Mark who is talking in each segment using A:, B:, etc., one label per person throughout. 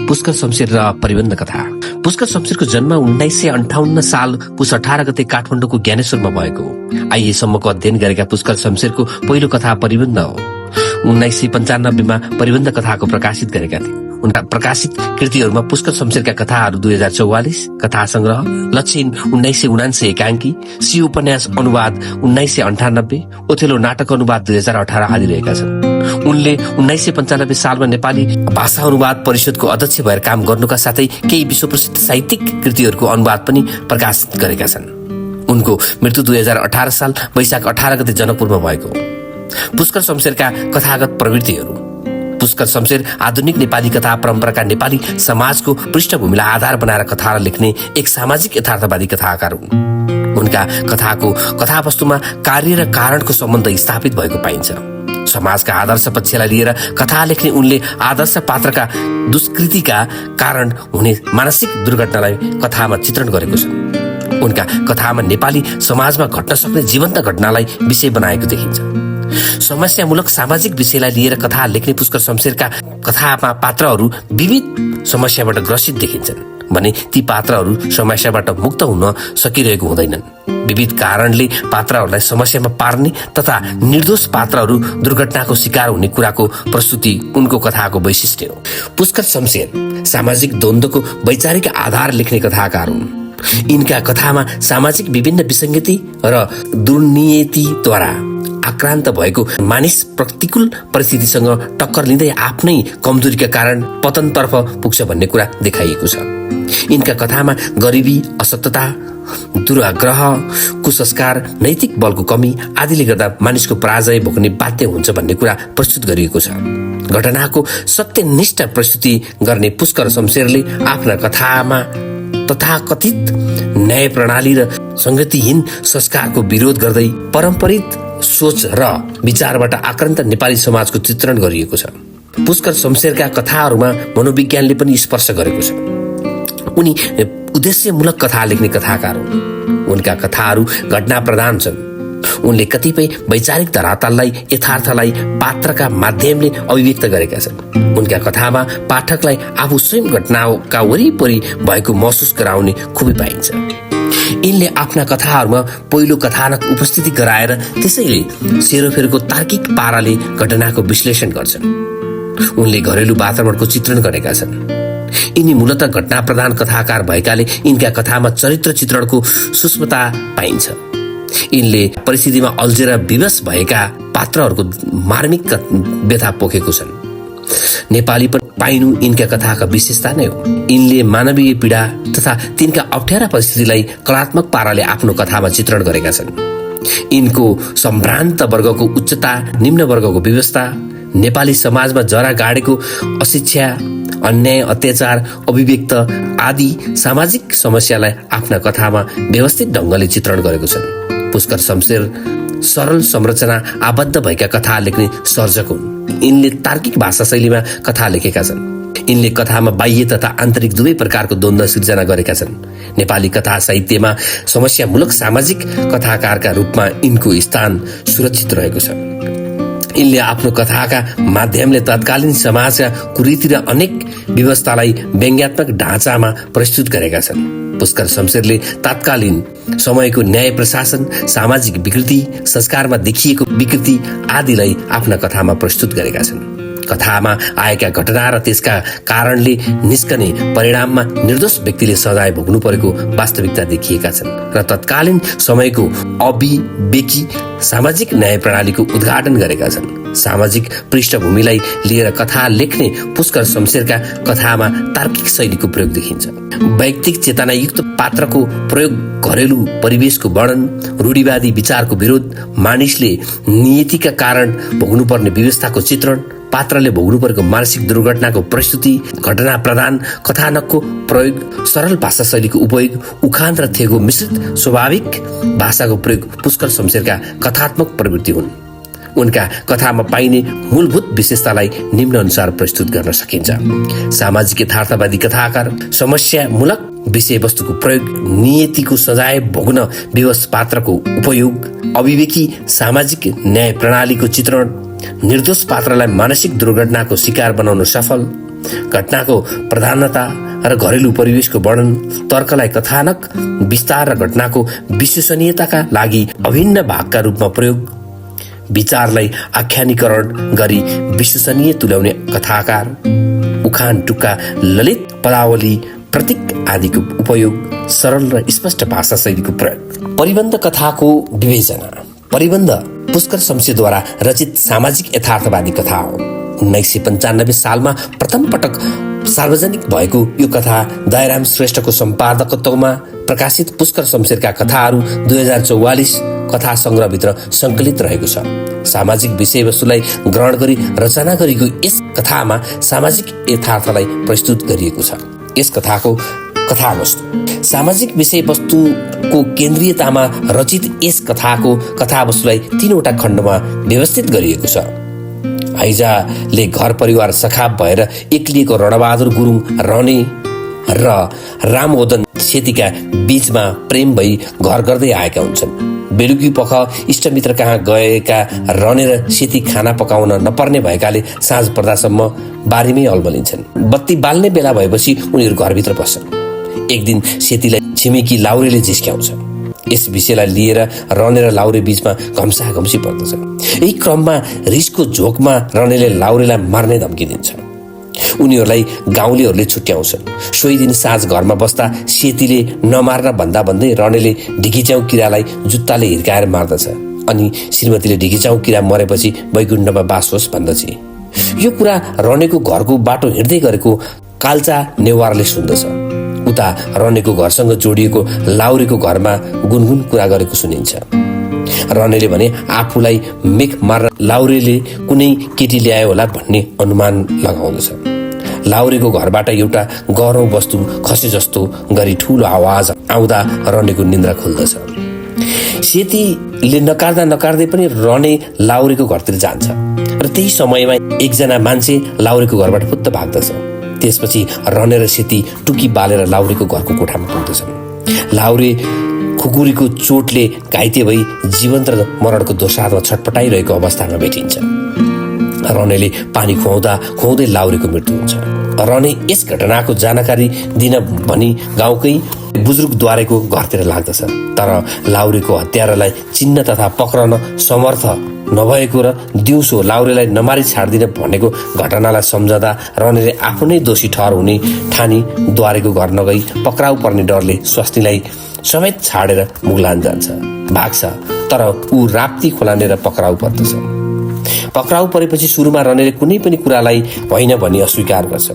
A: पुष्कर शमशेर र परिबन्ध कथा। पुष्कर शमशेरको जन्म 1958 साल पुस 18 गते काठमाडौँको ज्ञानेश्वरमा भएको हो। आइएसम्मको अध्ययन गरेका पुष्कर शमशेरको पहिलो कथा परिबन्ध हो। 1995 मा परिबन्ध कथाको प्रकाशित गरेका थिए। उनका प्रकाशित कृतिहरूमा पुष्कर शमशेरका कथाहरू 2044, कथा संग्रह लक्षण 1979 एकाङ्की, सी उपन्यास अनुवाद 1998, ओथेलो नाटक अनुवाद 2018 आदि रहेका छन्। उनले 1995 सालमा नेपाली भाषा अनुवाद परिषदको अध्यक्ष भएर काम गर्नुका साथै केही विश्वप्रसिद्ध साहित्यिक कृतिहरूको अनुवाद पनि प्रकाशित गरेका छन्। उनको मृत्यु 2018 साल वैशाख 18 गते जनकपुरमा भएको हो। पुष्कर शमशेरका कथागत प्रवृत्तिहरू। पुष्कर शमशेर आधुनिक नेपाली कथा परम्पराका नेपाली समाजको पृष्ठभूमिलाई आधार बनाएर कथा लेख्ने एक सामाजिक यथार्थवादी कथाकार हुन्। उनका कथाको कथावस्तुमा कार्य र कारणको सम्बन्ध स्थापित भएको पाइन्छ। समाजका आदर्श पक्षलाई लिएर कथा लेख्ने उनले आदर्श पात्रका दुष्कृतिका कारण हुने मानसिक दुर्घटनालाई कथामा चित्रण गरेको छ। उनका कथामा नेपाली समाजमा घट्न सक्ने जीवन्त घटनालाई विषय बनाएको देखिन्छ। समस्यामूलक सामाजिक विषयलाई लिएर कथा लेख्ने पुष्कर शमशेरका कथामा पात्रहरू विविध समस्याबाट ग्रसित देखिन्छन् भने ती पात्रहरू समस्याबाट मुक्त हुन सकिरहेको हुँदैनन्। विविध कारणले पात्रहरूलाई समस्यामा पार्ने तथा निर्दोष पात्रहरू दुर्घटनाको शिकार हुने कुराको प्रस्तुति उनको कथाको वैशिष्ट्य हो। पुष्कर शमशेर सामाजिक द्वन्द्वको वैचारिक आधार लेख्ने कथाकार हुन्। यिनका कथामा सामाजिक विभिन्न विसङ्गति र दुर्नीतिद्वारा आक्रान्त भएको मानिस प्रतिकूल परिस्थितिसँग टक्कर लिँदै आफ्नै कमजोरीका कारण पतनतर्फ पुग्छ भन्ने कुरा देखाइएको छ। यिनका कथामा गरिबी, असत्यता, दुराग्रह, कुसंस्कार, नैतिक बलको कमी आदिले गर्दा मानिसको पराजय भोग्ने बाध्य हुन्छ भन्ने कुरा प्रस्तुत गरिएको छ। घटनाको सत्यनिष्ठ प्रस्तुति गर्ने पुष्कर शमशेरले आफ्ना कथामा तथाकथित न्याय प्रणाली र संगतिहीन संस्कारको विरोध गर्दै पारम्परिक सोच र विचारबाट आक्रान्त नेपाली समाजको चित्रण गरिएको छ। पुष्कर शमशेरका कथाहरूमा मनोविज्ञानले पनि स्पर्श गरेको छ। उनी उद्देश्यमूलक कथा लेख्ने कथाकार हुन्। उनका कथाहरू घटना प्रधान छन्। उनले कतिपय वैचारिक धरातललाई यथार्थलाई पात्रका माध्यमले अभिव्यक्त गरेका छन्। उनका कथामा पाठकलाई आफू स्वयं घटनाका वरिपरि भएको महसुस गराउने खुबी पाइन्छ। यिनले आफ्ना कथाहरूमा पहिलो कथानक उपस्थिति गराएर त्यसैले सेरोफेरोको तार्किक पाराले घटनाको विश्लेषण गर्छन्। उनले घरेलु वातावरणको चित्रण गरेका छन्। यिनी मूलतः घटना प्रधान कथाकार भएकाले यिनका कथामा चरित्र चित्रणको सूक्ष्मता पाइन्छ। यिनले परिस्थितिमा अल्झेर विवश भएका पात्रहरूको मार्मिक व्यथा पोखेको छन्। नेपाली पाइनु यिनका कथाका विशेषता नै हो। यिनले मानवीय पीडा तथा तिनका अप्ठ्यारा परिस्थितिलाई कलात्मक पाराले आफ्नो कथामा चित्रण गरेका छन्। यिनको सम्भ्रान्त वर्गको उच्चता, निम्न वर्गको व्यवस्था, नेपाली समाजमा जरा गाडेको अशिक्षा, अन्याय, अत्याचार, अभिव्यक्त आदि सामाजिक समस्यालाई आफ्ना कथामा व्यवस्थित ढङ्गले चित्रण गरेको छन्। पुष्कर शमशेर सरल संरचना आबद्ध भएका कथा लेख्ने सर्जक हुन्। यिनले तार्किक भाषा शैलीमा कथा लेखेका छन्। यिनले कथामा बाह्य तथा आन्तरिक दुवै प्रकारको द्वन्द्व सिर्जना गरेका छन्। नेपाली कथा साहित्यमा समस्यामूलक सामाजिक कथाकारका रूपमा यिनको स्थान सुरक्षित रहेको छ। यिनले आफ्नो कथाका माध्यमले तत्कालीन समाजका कुरीति र अनेक व्यवस्थालाई व्यङ्ग्यात्मक ढाँचामा प्रस्तुत गरेका छन्। पुष्कर शमशेरले तत्कालीन समयको न्याय प्रशासन, सामाजिक विकृति, संस्कारमा देखिएको विकृति आदिलाई आफ्ना कथामा प्रस्तुत गरेका छन्। कथामा आएका घटना र त्यसका कारणले निस्कने परिणाममा निर्दोष व्यक्तिले सजाय भोग्नु परेको वास्तविकता देखिएका छन् र तत्कालीन समयको अविवेकी सामाजिक न्याय प्रणालीको उद्घाटन गरेका छन्। सामाजिक पृष्ठभूमिलाई लिएर कथा लेख्ने पुष्कर शमशेरका कथामा तार्किक शैलीको प्रयोग देखिन्छ। वैयक्तिक चेतनायुक्त पात्रको प्रयोग, घरेलु परिवेशको वर्णन, रूढिवादी विचारको विरोध, मानिसले नियतिका कारण भोग्नुपर्ने व्यवस्थाको चित्रण, पात्रले भोग्नु परेको मानसिक दुर्घटनाको प्रस्तुति, घटना प्रधान कथानकको प्रयोग, सरल भाषा शैलीको उपयोग, उखान र थेगो मिश्रित स्वाभाविक भाषाको प्रयोग पुष्कर शमशेरका कथात्मक प्रवृत्ति हुन्। उनका कथामा पाइने मूलभूत विशेषतालाई निम्न अनुसार प्रस्तुत गर्न सकिन्छ। सामाजिक यथार्थवादी कथाकार, समस्यामूलक विषयवस्तुको प्रयोग, नियतिको सजाय भोग्न विवश पात्रको उपयोग, अविवेकी सामाजिक न्याय प्रणालीको चित्रण, निर्दोष पात्रलाई मानसिक दुर्घटनाको शिकार बनाउन सफल, घटनाको प्रधानता र घरेलु परिवेशको वर्णन, तर्कलाई कथानक विस्तार र घटनाको विश्वसनीयताका लागि अभिन्न भागका रूपमा प्रयोग, विचारलाई आख्यानीकरण गरी विश्वसनीय तुल्याउने कथाकार, उखान टुक्का, ललित पदावली, प्रतीक आदिको उपयोग, सरल र स्पष्ट भाषा शैलीको प्रयोग। परिबन्ध कथाको विवेचना। परिबन्ध पुष्कर शमशेरद्वारा रचित सामाजिक यथार्थवादी कथा हो। 1995 सालमा प्रथम पटक सार्वजनिक भएको यो कथा दयाराम श्रेष्ठको सम्पादकत्वमा प्रकाशित पुष्कर शमशेरका कथाहरू 2044 कथा संग्रहभित्र सङ्कलित रहेको छ। सामाजिक विषयवस्तुलाई ग्रहण गरी रचना गरेको यस कथामा सामाजिक यथार्थलाई प्रस्तुत गरिएको छ। यस कथाको कथावस्तु। सामाजिक विषयवस्तुको केन्द्रीयतामा रचित यस कथाको कथावस्तुलाई 3वटा खण्डमा व्यवस्थित गरिएको छ। हैजाले घर परिवार सखाप भएर एक्लिएको रणबहादुर गुरुङ रने र रामवदन सेतीका बीचमा प्रेम भई घर गर्दै आएका हुन्छन्। बेलुकी पख इष्टमित्र कहाँ गएका रने र सेती खाना पकाउन नपर्ने भएकाले साँझ पर्दासम्म बारीमै अल्मलिन्छन्। बत्ती बाल्ने बेला भएपछि उनीहरू घरभित्र बस्छन्। एक दिन सेतीलाई छिमेकी लाउरेले जिस्क्याउँछ। यस विषयलाई लिएर रने र लाउरे बीचमा घम्साघम्सी पर्दछ। यही क्रममा रिसको झोकमा रनेले लाउरेलाई मार्ने धम्की दिन्छ। उनीहरूलाई गाउँलेहरूले छुट्याउँछन्। सोही दिन साँझ घरमा बस्दा सेतीले नमार्न भन्दा भन्दै रनेले ढिकीच्याउ किरालाई जुत्ताले हिर्काएर मार्दछ अनि श्रीमतीले ढिकीच्याउ किरा मरेपछि वैकुण्ठमा बास होस् भन्दछ। यो कुरा रनेको घरको बाटो हिँड्दै गरेको काल्चा नेवारले सुन्दछ। उता रनेको घरसँग जोडिएको लाउरेको घरमा गुनगुन कुरा गरेको सुनिन्छ। रनेले भने आफूलाई मेख मार्न लाउरेले कुनै केटी ल्यायो होला भन्ने अनुमान लगाउँदछ। लाउरेको घरबाट एउटा गह्रौँ वस्तु खसे जस्तो गरी ठुलो आवाज आउँदा रनेको निन्द्रा खुल्दछ। सेतीले नकार्दै पनि रने लाउरेको घरतिर जान्छ र त्यही समयमा एकजना मान्छे लाउरेको घरबाट फुत्त भाग्दछ। त्यसपछि रने र सेती टुकी बालेर लाउरेको घरको कोठामा पुग्दछन्। लाउरे खुकुरीको चोटले घाइते भई जीवन्त र मरणको दोसारमा छटपटाइरहेको अवस्थामा भेटिन्छ। रनेले पानी खुवाउँदै लाउरेको मृत्यु हुन्छ। रने यस घटनाको जानकारी दिन भनी गाउँकै बुजुर्गद्वारेको घरतिर लाग्दछ। तर लाउरेको हत्यारालाई चिन्न तथा पक्रन समर्थ नभएको र दिउँसो लाउरेलाई नमारी छाड्दिन भनेको घटनालाई सम्झँदा रनेले आफू नै दोषी ठहर हुने ठानी द्वारेको घर नगई पक्राउ पर्ने डरले स्वास्नीलाई समेत छाडेर मुगलान जान्छ, भाग्छ। तर ऊ राप्ती खोलानेर पक्राउ पर्दछ। पक्राउ परेपछि सुरुमा रनेले कुनै पनि कुरालाई होइन भनी अस्वीकार गर्छ।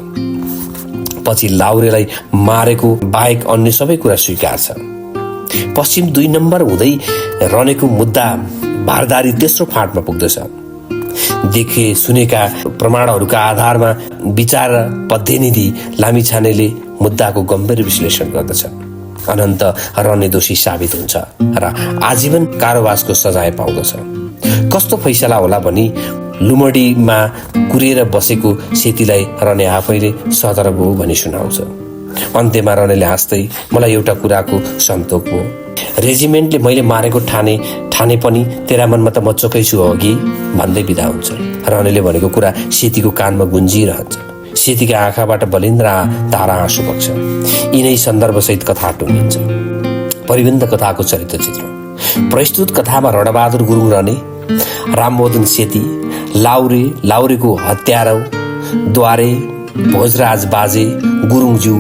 A: पछि लाउरेलाई मारेको बाहेक अन्य सबै कुरा स्वीकार्छ। पश्चिम 2 नम्बर हुँदै रनेको मुद्दा भारदारी तेस्रो फाँटमा पुग्दछ। देखे सुनेका प्रमाणहरूका आधारमा विचार पद्धतिनिधि लामिछानेले मुद्दाको गम्भीर विश्लेषण गर्दछ। अनन्त रने दोषी साबित हुन्छ र आजीवन कारावासको सजाय पाउँदछ। कस्तो फैसला होला भनी लुमडीमा कुरेर बसेको सेतीलाई रने आफैले सतर्क हो भनी सुनाउँछ। अन्त्यमा रनेले हाँस्दै मलाई एउटा कुराको सन्तोक हो, रेजिमेन्टले मैले मारेको ठाने पनि तेरा मनमा त म चोकै छु अघि भन्दै बिदा हुन्छ। रनेले भनेको कुरा सेतीको कानमा गुन्जिरहन्छ। सेतीका आँखाबाट बलिन्द्र धारा आँसु बग्छ। यिनै सन्दर्भसहित कथा टुङ्गिन्छ। परिबन्ध कथाको चरित्र चित्र। प्रस्तुत कथामा रणबहादुर गुरुङ रने, रामवदन सेती, लाउरेको हत्यारा, द्वारे, भोजराज बाजे, गुरुङज्यू,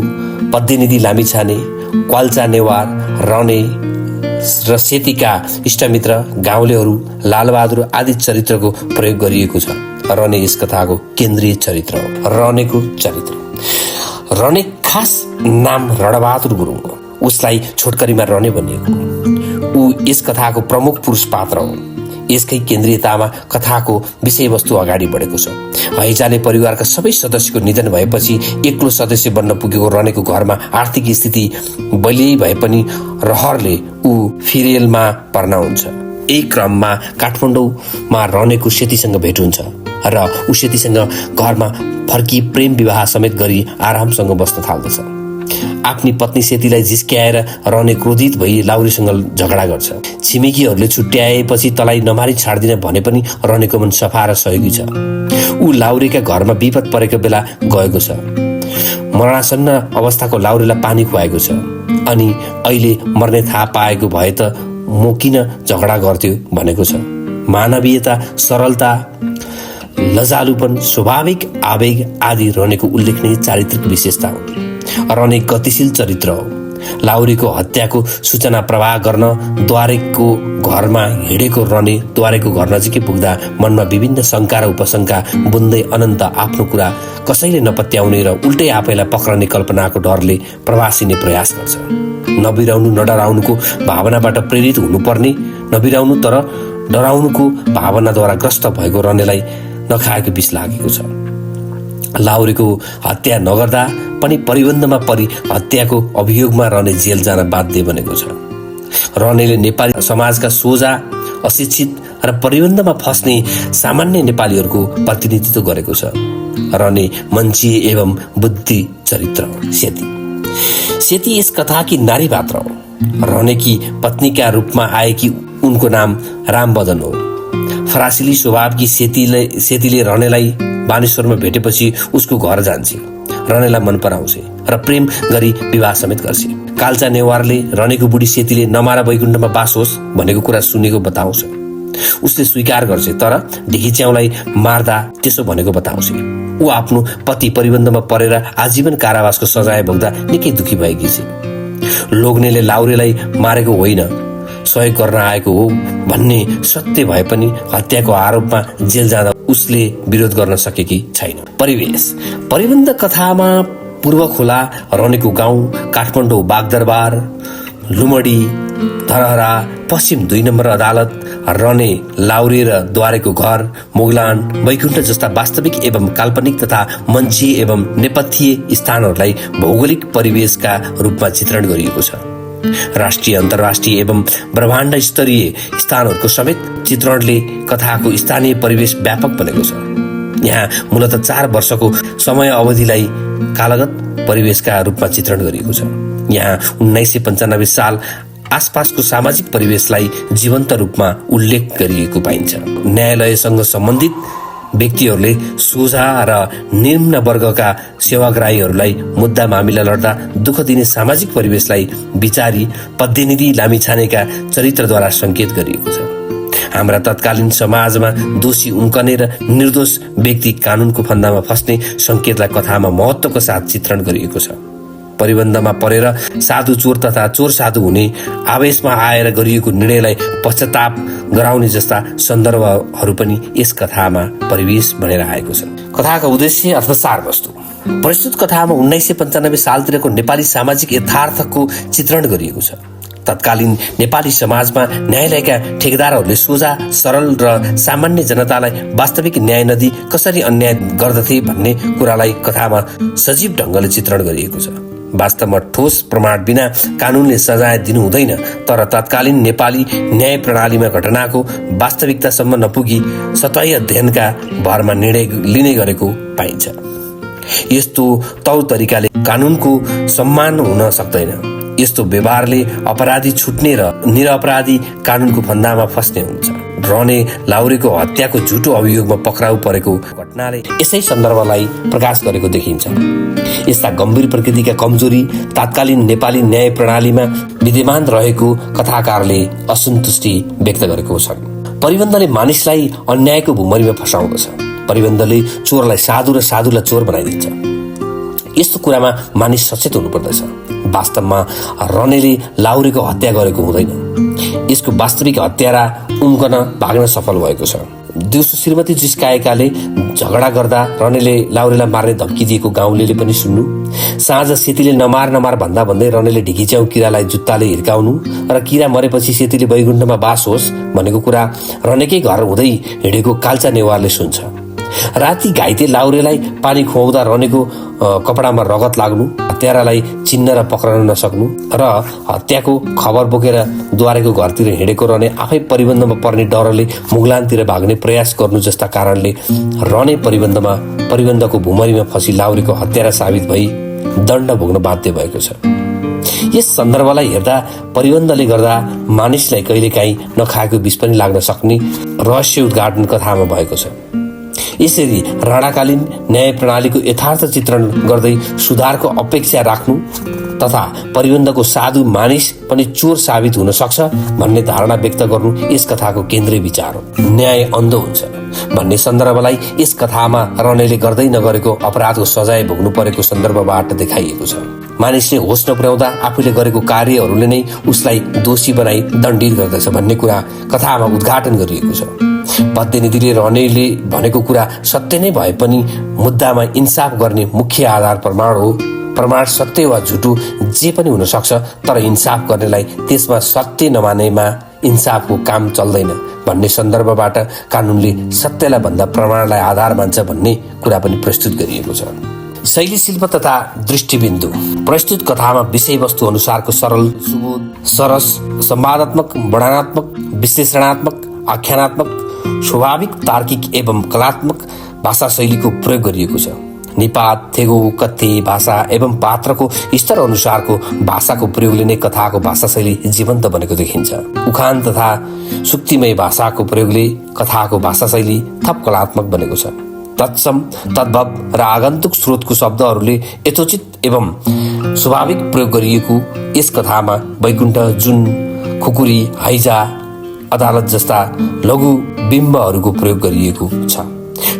A: पद्यनिधि लामिछाने, क्वाल्चा नेवार, रने र सेतीका इष्टमित्र, गाउँलेहरू, लालबहादुर आदि चरित्रको प्रयोग गरिएको छ। रने यस कथाको केन्द्रीय चरित्र हो। रनेको चरित्र। रने खास नाम रणबहादुर गुरुङ हो। उसलाई छोटकरीमा रने भनिएको हो। ऊ यस कथाको प्रमुख पुरुष पात्र हो। यसकै केन्द्रीयतामा कथाको विषयवस्तु अगाडि बढेको छ। हैजाले परिवारका सबै सदस्यको निधन भएपछि एक्लो सदस्य बन्न पुगेको रनेको घरमा आर्थिक स्थिति बलियै भए पनि रहरले ऊ फिरेलमा पर्ना हुन्छ। यही क्रममा काठमाडौँमा रनेको सेतीसँग भेट हुन्छ र ऊ सेतीसँग घरमा फर्की प्रेम विवाह समेत गरी आरामसँग बस्न थाल्दछ। आफ्नी पत्नी सेतीलाई जिस्क्याएर रने क्रोधित भई लाउरेसँग झगडा गर्छ। छिमेकीहरूले छुट्याएपछि तलाई नमारी छाड्दिन भने पनि रनेको मन सफा र सहयोगी छ। ऊ लाउरेका घरमा विपद परेको बेला गएको छ। मरणासन्न अवस्थाको लाउरेलाई पानी खुवाएको छ अनि अहिले मर्ने थाहा पाएको भए त म किन झगडा गर्थ्यो भनेको छ। मानवीयता, सरलता, लजालुपन, स्वाभाविक आवेग आदि रनेको उल्लेखनीय चारित्रिक विशेषता हो। रने गतिशील चरित्र हो। लाउरेको हत्याको सूचना प्रवाह गर्न द्वारेको घरमा हिँडेको रने द्वारेको घर नजिकै पुग्दा मनमा विभिन्न शङ्का र उपशङ्का बुन्दै अनन्त आफ्नो कुरा कसैले नपत्याउने र उल्टै आफैलाई पक्रने कल्पनाको डरले प्रवासिने प्रयास गर्छ। नबिराउनु, नडराउनुको भावनाबाट प्रेरित हुनुपर्ने, नबिराउनु तर डराउनुको भावनाद्वारा ग्रस्त भएको रनेलाई नखाएको विष लागेको छ। लाउरेको हत्या नगर्दा पनि परिबन्धमा परि हत्याको अभियोगमा रने जेल जान बाध्य बनेको छ। रनेले नेपाली समाजका सोझा, अशिक्षित र परिबन्धमा फस्ने सामान्य नेपालीहरूको प्रतिनिधित्व गरेको छ। रने मान्छे एवं बुद्धि चरित्र हो। सेती यस कथाकी नारी पात्र हो। रनेकी पत्नीका रूपमा आएकी उनको नाम रामबदन हो। फरासिली स्वभावकी सेतीले रनेलाई बानेश्वरमा भेटेपछि उसको घर जान्छे, रनेलाई मन पराउँछे र प्रेम गरी विवाह समेत गर्छे। काल्चा नेवारले रनेको बुढी सेतीले नमारा वैकुण्ठमा बास होस् भनेको कुरा सुनेको बताउँछ। उसले स्वीकार गर्छे तर ढिकीच्याउलाई मार्दा त्यसो भनेको बताउँछे। ऊ आफ्नो पति परिबन्धमा परेर आजीवन कारावासको सजाय भोग्दा निकै दुखी भएकी छे। लोग्नेले लाउरेलाई मारेको होइन, सहयोग गर्न आएको हो भन्ने सत्य भए पनि हत्याको आरोपमा जेल जाँदा उसले विरोध गर्न सकेकी छैन। परिबन्ध कथामा पूर्व खोला, रनेको गाउँ, काठमाडौँ बागदरबार, लुमडी, धरहरा, पश्चिम 2 नम्बर अदालत, रने, लाउरे र द्वारेको घर, मुगलान, वैकुण्ठ जस्ता वास्तविक एवं काल्पनिक तथा मञ्चीय एवं नेपथ्य स्थानहरूलाई भौगोलिक परिवेशका रूपमा चित्रण गरिएको छ। राष्ट्रिय, अन्तर्राष्ट्रिय एवं ब्रह्माण्ड स्तरीय स्थानहरूको समेत चित्रणले कथाको स्थानीय परिवेश व्यापक बनेको छ। यहाँ मूलतः 4 वर्षको समय अवधिलाई कालगत परिवेशका रूपमा चित्रण गरिएको छ। यहाँ 1995 साल आसपासको सामाजिक परिवेशलाई जीवन्त रूपमा उल्लेख गरिएको पाइन्छ। न्यायालयसँग सम्बन्धित व्यक्तिहरूले सोझा र निम्न वर्गका सेवाग्राहीहरूलाई मुद्दा मामिला लड्दा दुःख दिने सामाजिक परिवेशलाई विचारी पद्यनिधि लामिछानेका चरित्रद्वारा संकेत गरिएको छ। हाम्रा तत्कालीन समाजमा दोषी उम्कने र निर्दोष व्यक्ति कानुनको फन्दामा फस्ने संकेतलाई कथामा महत्त्वको साथ चित्रण गरिएको छ। परिबन्धमा परेर साधु चोर तथा चोर साधु हुने आवेशमा आएर गरिएको निर्णयलाई पश्चाताप गराउने जस्ता सन्दर्भहरू पनि यस कथामा परिवेश बनेर आएको छ। कथाको उद्देश्य अथवा सार वस्तु। प्रस्तुत कथामा 1995 सालतिरको नेपाली सामाजिक यथार्थको चित्रण गरिएको छ। तत्कालीन नेपाली समाजमा न्यायालयका ठेकेदारहरूले सोझा, सरल र सामान्य जनतालाई वास्तविक न्याय नदिई कसरी अन्याय गर्दथे भन्ने कुरालाई कथामा सजीव ढङ्गले चित्रण गरिएको छ। वास्तवमा ठोस प्रमाण बिना कानुनले सजाय दिनु हुँदैन, तर तत्कालीन नेपाली न्याय प्रणालीमा घटनाको वास्तविकतासम्म नपुगी सतही अध्ययनका भरमा निर्णय लिने गरेको पाइन्छ। यस्तो तौर तरिकाले कानुनको सम्मान हुन सक्दैन। यस्तो व्यवहारले अपराधी छुट्ने र निरपराधी कानुनको फन्दामा फस्ने हुन्छ। रने लाउरेको हत्याको झुटो अभियोगमा पक्राउ परेको घटनाले यसै सन्दर्भलाई प्रकाश गरेको देखिन्छ। यस्ता गम्भीर प्रकृतिका कमजोरी तत्कालीन नेपाली न्याय प्रणालीमा विद्यमान रहेको कथाकारले असन्तुष्टि व्यक्त गरेको छ। परिबन्धले मानिसलाई अन्यायको भुमरीमा फसाउँदछ। परिबन्धले चोरलाई साधु र साधुलाई चोर बनाइदिन्छ। यस्तो कुरामा मानिस सचेत हुनुपर्दछ। वास्तवमा रनेले लाउरेको हत्या गरेको हुँदैन। यसको वास्तविक हत्यारा उम्कन भाग्न सफल भएको छ। दिउँसो श्रीमती जिस्काएकाले झगडा गर्दा रनेले लाउरेलाई मार्ने धम्की दिएको गाउँलेले पनि सुन्नु। साँझ सेतीले नमार भन्दा भन्दै रनेले ढिकीच्याउ किरालाई जुत्ताले हिर्काउनु र किरा मरेपछि सेतीले वैकुण्ठमा बास होस् भनेको कुरा रनेकै घर हुँदै हिँडेको काल्चा नेवारले सुन्छ। राति घाइते लाउरेलाई पानी खुवाउँदा रनेको कपडामा रगत लाग्नु, हत्यारालाई चिन्न र पक्रन नसक्नु र हत्याको खबर बोकेर द्वारेको घरतिर हिँडेको रने आफै परिबन्धमा पर्ने डरले मुगलानतिर भाग्ने प्रयास गर्नु जस्ता कारणले रने परिबन्धको भुमरीमा फसी लाउरेको हत्यारा साबित भई दण्ड भोग्न बाध्य भएको छ। यस सन्दर्भलाई हेर्दा परिबन्धले गर्दा मानिसलाई कहिलेकाहीँ नखाएको विष पनि लाग्न सक्ने रहस्य उद्घाटन कथामा भएको छ। यसरी राणाकालीन न्याय प्रणालीको यथार्थ चित्रण गर्दै सुधारको अपेक्षा राख्नु तथा परिबन्धको साधु मानिस पनि चोर साबित हुन सक्छ भन्ने धारणा व्यक्त गर्नु यस कथाको केन्द्रीय विचार हो। न्याय अन्धो हुन्छ भन्ने सन्दर्भलाई यस कथामा रनेले गर्दै नगरेको अपराधको सजाय भोग्नु परेको सन्दर्भबाट देखाइएको छ। मानिसले होस नपुर्याउँदा आफूले गरेको कार्यहरूले नै उसलाई दोषी बनाई दण्डित गर्दछ भन्ने कुरा कथामा उद्घाटन गरिएको छ। प्रतिनिधिले रनेले भनेको कुरा सत्य नै भए पनि मुद्दामा इन्साफ गर्ने मुख्य आधार प्रमाण हो। प्रमाण सत्य वा झुटो जे पनि हुन सक्छ, तर इन्साफ गर्नेलाई त्यसमा सत्य नमानेमा इन्साफको काम चल्दैन भन्ने सन्दर्भबाट कानुनले सत्यलाई भन्दा प्रमाणलाई आधार मान्छ भन्ने कुरा पनि प्रस्तुत गरिएको छ। शैली शिल्प तथा दृष्टिबिन्दु प्रस्तुत कथामा विषयवस्तु अनुसारको सरल, सुबोध, सरस, संवादात्मक, वर्णनात्मक, विश्लेषणात्मक, आख्यानात्मक, स्वाभाविक, तार्किक एवं कलात्मक भाषा शैलीको प्रयोग गरिएको छ। निपात, थेगो, कथ्य भाषा एवं पात्रको स्तर अनुसारको भाषाको प्रयोगले नै कथाको भाषा शैली जीवन्त बनेको देखिन्छ। उखान तथा सुक्तिमय भाषाको प्रयोगले कथाको भाषा शैली थप कलात्मक बनेको छ। तत्सम, तद्भव र आगन्तुक स्रोतको शब्दहरूले यथोचित एवं स्वाभाविक प्रयोग गरिएको यस कथामा वैकुण्ठ, जुन, खुकुरी, हैजा, अदालत जस्ता लघु बिम्बहरूको प्रयोग गरिएको छ।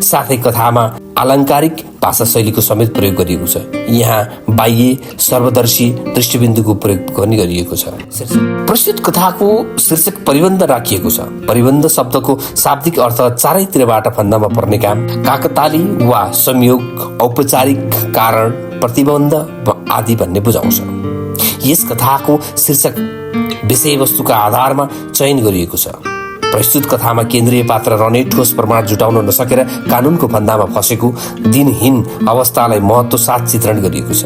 A: साथै कथामा आलङ्कारिक भाषा शैलीको समेत प्रयोग गरिएको छ। यहाँ बाह्य सर्वदर्शी दृष्टिबिन्दुको प्रयोग पनि गरिएको छ। प्रस्तुत कथाको शीर्षक परिबन्ध राखिएको छ। परिबन्ध शब्दको शाब्दिक अर्थ चारैतिरबाट फन्दामा पर्ने काम, काकताली वा संयोग, औपचारिक, कारण, प्रतिबन्ध आदि भन्ने बुझाउँछ। यस कथाको शीर्षक विषयवस्तुका आधारमा चयन गरिएको छ। प्रस्तुत कथामा केन्द्रीय पात्र रने ठोस प्रमाण जुटाउन नसकेर कानुनको फन्दामा फसेको दिनहीन अवस्थालाई महत्त्व साथ चित्रण गरिएको छ।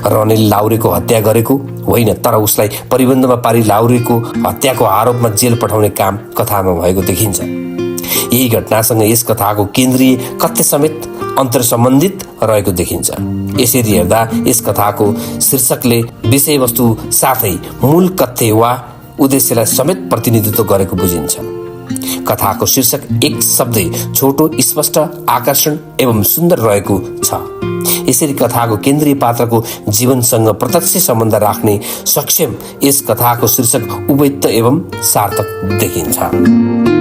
A: रनेले लाउरेको हत्या गरेको होइन, तर उसलाई परिबन्धमा पारी लाउरेको हत्याको आरोपमा जेल पठाउने काम कथामा भएको देखिन्छ। यही घटनासँग यस कथाको केन्द्रीय कथ्य समेत अन्तर सम्बन्धित रहेको देखिन्छ। यसरी हेर्दा यस कथाको शीर्षकले विषयवस्तु साथै मूल कथ्य वा उद्देश्यलाई समेत प्रतिनिधित्व गरेको बुझिन्छ। कथाको शीर्षक एक शब्दै छोटो, स्पष्ट, आकर्षण एवं सुन्दर रहेको छ। यसरी कथाको केन्द्रीय पात्रको जीवनसँग प्रत्यक्ष सम्बन्ध राख्ने सक्षम यस कथाको शीर्षक उपयुक्त एवं सार्थक देखिन्छ।